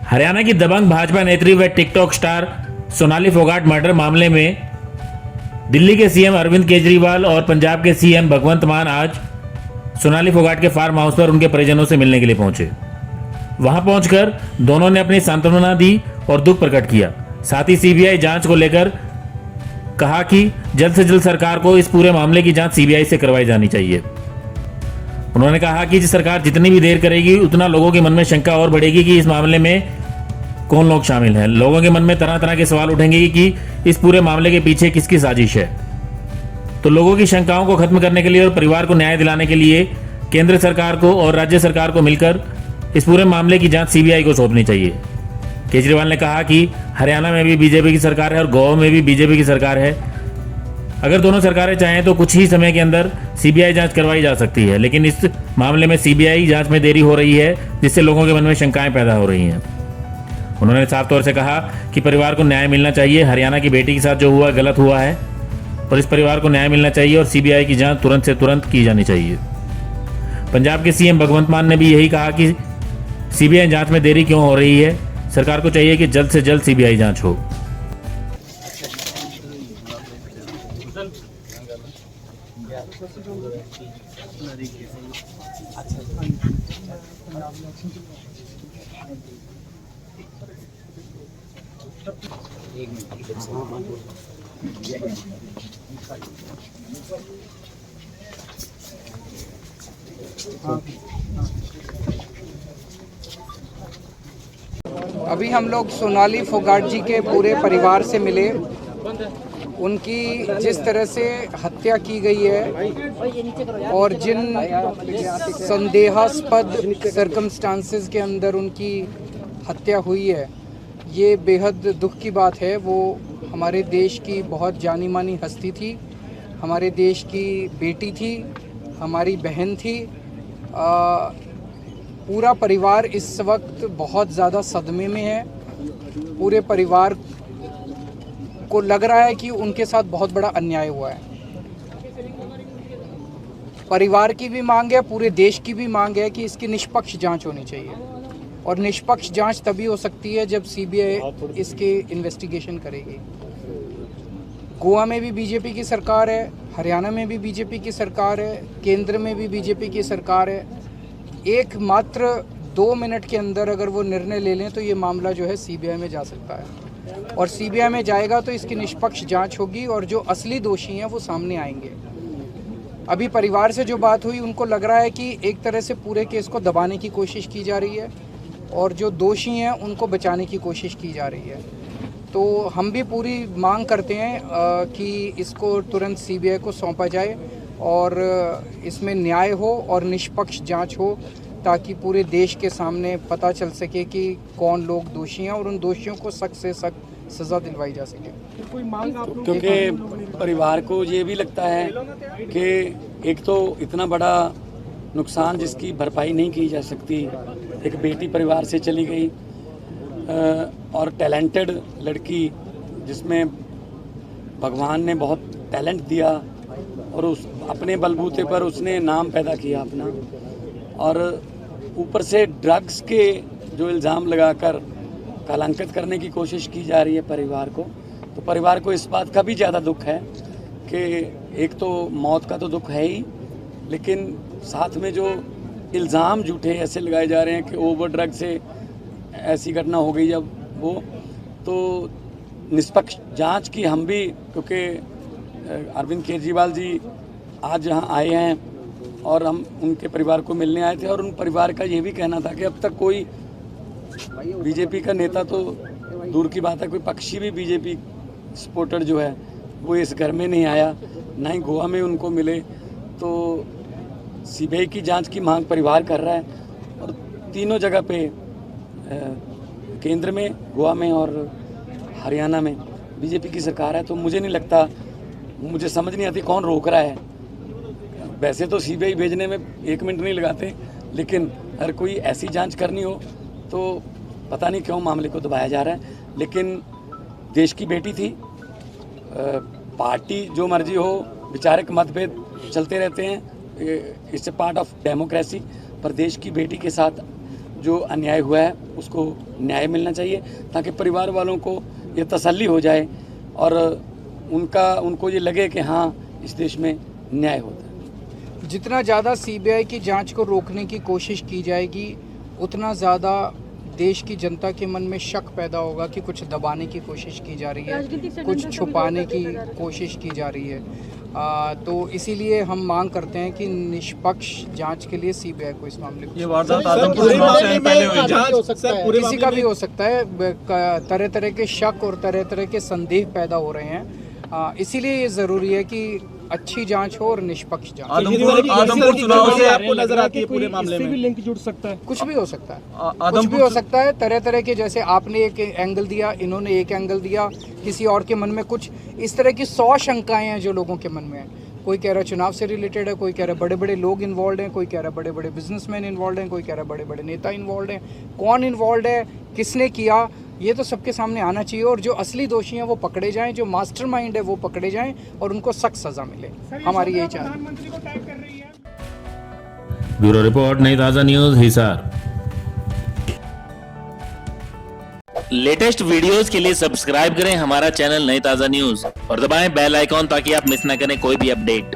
हरियाणा की दबंग भाजपा नेत्री व TikTok star Sonali Phogat murder मामले में दिल्ली के सीएम अरविंद केजरीवाल और पंजाब के सीएम भगवंत मान आज सोनाली फोगाट के फार्म हाउस पर उनके परिजनों से मिलने के लिए पहुंचे। वहां पहुंचकर दोनों ने अपनी सांत्वना दी और दुख प्रकट किया। साथ ही सीबीआई जांच को लेकर कहा कि जल्द से जल्द सरकार को इस पूरे मामले की जांच सीबीआई से करवाई जानी चाहिए। उन्होंने कहा कि सरकार जितनी भी देर करेगी उतना लोगों के मन में शंका और बढ़ेगी कि इस मामले में कौन लोग शामिल हैं। लोगों के मन में तरह तरह के सवाल उठेंगे कि इस पूरे मामले के पीछे किसकी साजिश है। तो लोगों की शंकाओं को खत्म करने के लिए और परिवार को न्याय दिलाने के लिए केंद्र सरकार को और राज्य सरकार को मिलकर इस पूरे मामले की जांच सीबीआई को सौंपनी चाहिए। केजरीवाल ने कहा कि हरियाणा में भी बीजेपी की सरकार है और गोवा में भी बीजेपी की सरकार है। अगर दोनों सरकारें चाहें तो कुछ ही समय के अंदर सीबीआई जांच करवाई जा सकती है, लेकिन इस मामले में सीबीआई जांच में देरी हो रही है, जिससे लोगों के मन में शंकाएं पैदा हो रही हैं। उन्होंने साफ तौर से कहा कि परिवार को न्याय मिलना चाहिए। हरियाणा की बेटी के साथ जो हुआ गलत हुआ है और इस परिवार को न्याय मिलना चाहिए और सीबीआई की जांच तुरंत से तुरंत की जानी चाहिए। पंजाब के सीएम भगवंत मान ने भी यही कहा कि सीबीआई जांच में देरी क्यों हो रही है, सरकार को चाहिए कि जल्द से जल्द सीबीआई जांच हो। अभी हम लोग सोनाली फोगाट जी के पूरे परिवार से मिले। उनकी जिस तरह से हत्या की गई है और जिन संदेहास्पद सर्कमस्टांसेस के अंदर उनकी हत्या हुई है, ये बेहद दुख की बात है। वो हमारे देश की बहुत जानी मानी हस्ती थी, हमारे देश की बेटी थी, हमारी बहन थी। पूरा परिवार इस वक्त बहुत ज़्यादा सदमे में है। पूरे परिवार को लग रहा है कि उनके साथ बहुत बड़ा अन्याय हुआ है। परिवार की भी मांग है, पूरे देश की भी मांग है कि इसकी निष्पक्ष जांच होनी चाहिए और निष्पक्ष जांच तभी हो सकती है जब सीबीआई इसके इन्वेस्टिगेशन करेगी। गोवा में भी बीजेपी की सरकार है, हरियाणा में भी बीजेपी की सरकार है, केंद्र में भी बीजेपी की सरकार है। एक मात्र 2 मिनट के अंदर अगर वो निर्णय ले लें तो ये मामला जो है सीबीआई में जा सकता है और सीबीआई में जाएगा तो इसकी निष्पक्ष जांच होगी और जो असली दोषी हैं वो सामने आएंगे। अभी परिवार से जो बात हुई, उनको लग रहा है कि एक तरह से पूरे केस को दबाने की कोशिश की जा रही है और जो दोषी हैं उनको बचाने की कोशिश की जा रही है। तो हम भी पूरी मांग करते हैं कि इसको तुरंत सीबीआई को सौंपा जाए और इसमें न्याय हो और निष्पक्ष जांच हो, ताकि पूरे देश के सामने पता चल सके कि कौन लोग दोषी हैं और उन दोषियों को सख्त से सख्त सज़ा दिलवाई जा सके। क्योंकि परिवार को ये भी लगता है कि एक तो इतना बड़ा नुकसान जिसकी भरपाई नहीं की जा सकती, एक बेटी परिवार से चली गई और टैलेंटेड लड़की जिसमें भगवान ने बहुत टैलेंट दिया और उस अपने बलबूते पर उसने नाम पैदा किया अपना, और ऊपर से ड्रग्स के जो इल्ज़ाम लगाकर कलंकित करने की कोशिश की जा रही है परिवार को। तो परिवार को इस बात का भी ज़्यादा दुख है कि एक तो मौत का तो दुख है ही, लेकिन साथ में जो इल्ज़ाम झूठे ऐसे लगाए जा रहे हैं कि ओवर ड्रग से ऐसी घटना हो गई, जब वो तो निष्पक्ष जांच की हम भी, क्योंकि अरविंद केजरीवाल जी आज यहाँ आए हैं और हम उनके परिवार को मिलने आए थे और उन परिवार का ये भी कहना था कि अब तक कोई बीजेपी का नेता तो दूर की बात है, कोई पक्षी भी बीजेपी सपोर्टर जो है वो इस घर में नहीं आया, ना ही गोवा में उनको मिले। तो सीबीआई की जांच की मांग परिवार कर रहा है और तीनों जगह पे केंद्र में, गोवा में और हरियाणा में बीजेपी की सरकार है। तो मुझे नहीं लगता, मुझे समझ नहीं आती कौन रोक रहा है। वैसे तो सीबीआई भेजने में 1 मिनट नहीं लगाते, लेकिन अगर कोई ऐसी जांच करनी हो तो पता नहीं क्यों मामले को दबाया जा रहा है। लेकिन देश की बेटी थी, पार्टी जो मर्जी हो, विचारक मतभेद चलते रहते हैं, it's a part of democracy, पर देश की बेटी के साथ जो अन्याय हुआ है उसको न्याय मिलना चाहिए, ताकि परिवार वालों को ये तसल्ली हो जाए और उनको ये लगे कि हाँ इस देश में न्याय होता है। जितना ज़्यादा सीबीआई की जांच को रोकने की कोशिश की जाएगी, उतना ज़्यादा देश की जनता के मन में शक पैदा होगा कि कुछ दबाने की कोशिश की जा रही है, कुछ छुपाने की कोशिश की जा रही है। तो इसीलिए हम मांग करते हैं कि निष्पक्ष जांच के लिए सीबीआई को इस मामले को, ये वारदात आदमपुर में पहले हुई जांच किसी का भी हो सकता है, तरह तरह के शक और तरह तरह के संदेह पैदा हो रहे हैं। इसीलिए ये ज़रूरी है कि अच्छी जांच हो और निष्पक्ष जांच। आदमपुर चुनाव से आपको नजर आती है पूरे मामले में लिंक जुड़ सकता है? कुछ भी हो सकता है, कुछ भी हो सकता है। तरह तरह के, जैसे आपने एक एंगल दिया, इन्होंने एक एंगल दिया, किसी और के मन में कुछ इस तरह की 100 शंकाएं हैं जो लोगों के मन में है। कोई कह रहा है चुनाव से रिलेटेड है, कोई कह रहा है बड़े बड़े लोग इन्वॉल्व हैं, कोई कह रहा है बड़े बड़े बिजनेसमैन इन्वॉल्व हैं, कोई कह रहा है बड़े बड़े नेता इन्वॉल्व हैं। कौन इन्वॉल्व है, किसने किया, ये तो सबके सामने आना चाहिए और जो असली दोषी हैं वो पकड़े जाएं, जो मास्टरमाइंड है वो पकड़े जाएं और उनको सख्त सजा मिले। हमारी यही चाह है। ब्यूरो रिपोर्ट, नई ताज़ा न्यूज़, हिसार। लेटेस्ट वीडियोस के लिए सब्सक्राइब करें हमारा चैनल नई ताज़ा न्यूज़ और दबाएं बेल आइकॉन ताकि आप मिस ना करें कोई भी अपडेट।